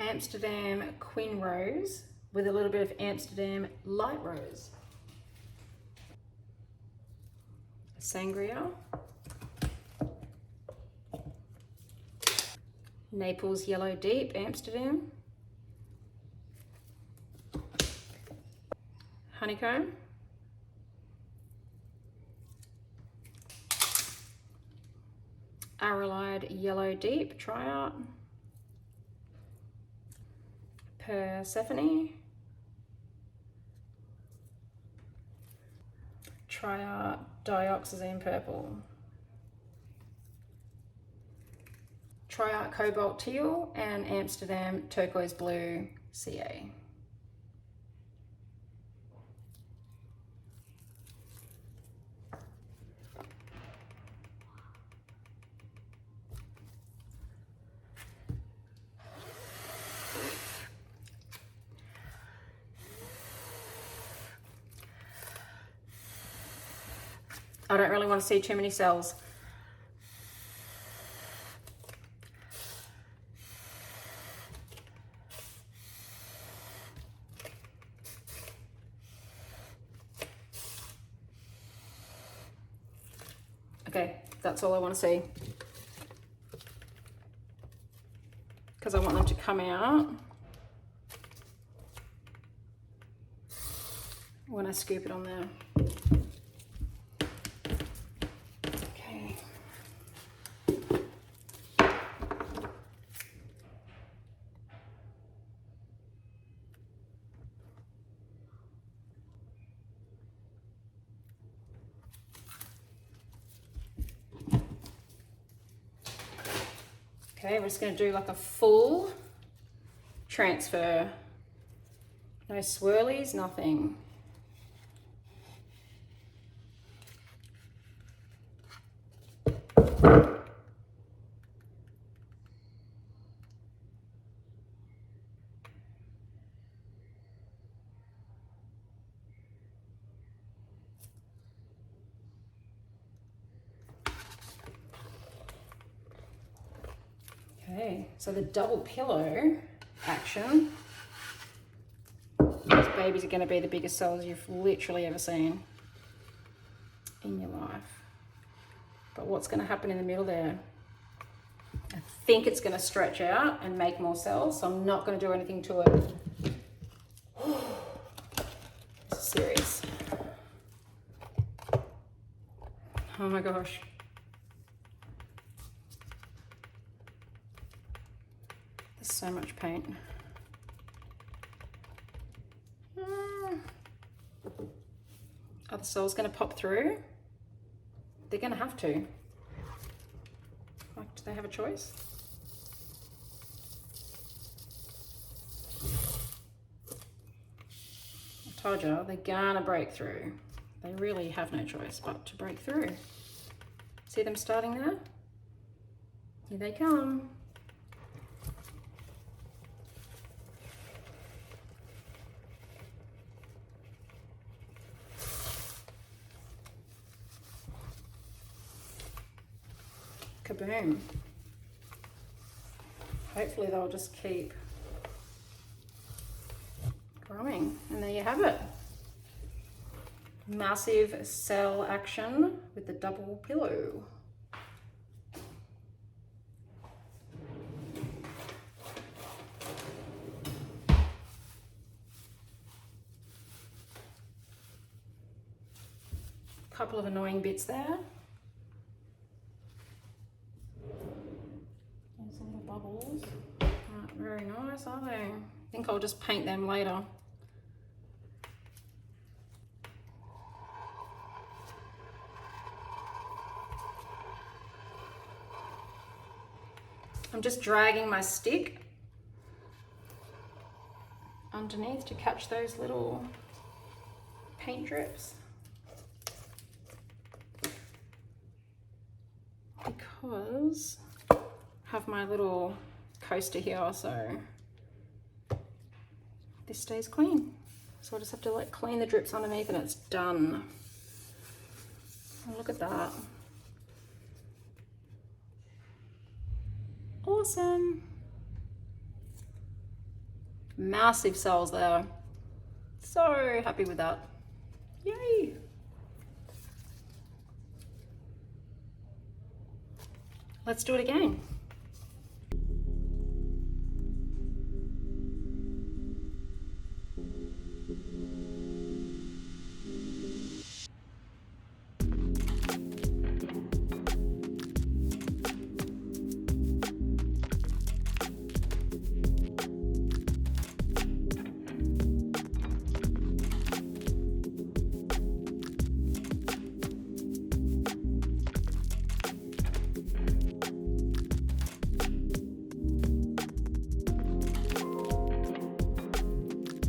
Amsterdam Quin Rose with a little bit of Amsterdam Light Rose. Sangria. Naples Yellow Deep, Amsterdam. Honeycomb. Arylide Yellow Deep, Sheleeart. Persephone. Sheleeart Dioxazine Purple. Sheleeart Cobalt Teal and Amsterdam Turquoise Blue CA. I don't really want to see too many cells. Okay, that's all I want to see. Because I want them to come out when I scoop it on there. Okay. Okay, we're just going to do like a full transfer. No swirlies, nothing. Okay, so the double pillow action. These babies are going to be the biggest cells you've literally ever seen in your life. But what's going to happen in the middle there? I think it's going to stretch out and make more cells, so I'm not going to do anything to it. This is serious. Oh my gosh. There's so much paint. Are the cells going to pop through? They're going to have to. Like, do they have a choice? I told you, they're gonna break through. They really have no choice but to break through. See them starting there? Here they come. Kaboom. Hopefully they'll just keep growing. And there you have it. Massive cell action with the double pillow. Couple of annoying bits there. There's little bubbles. Not very nice, are they? I think I'll just paint them later. I'm just dragging my stick underneath to catch those little paint drips. Because I have my little coaster here, so this stays clean. So I just have to like clean the drips underneath and it's done. Oh, look at that. Awesome. Massive cells there. So happy with that. Yay. Let's do it again.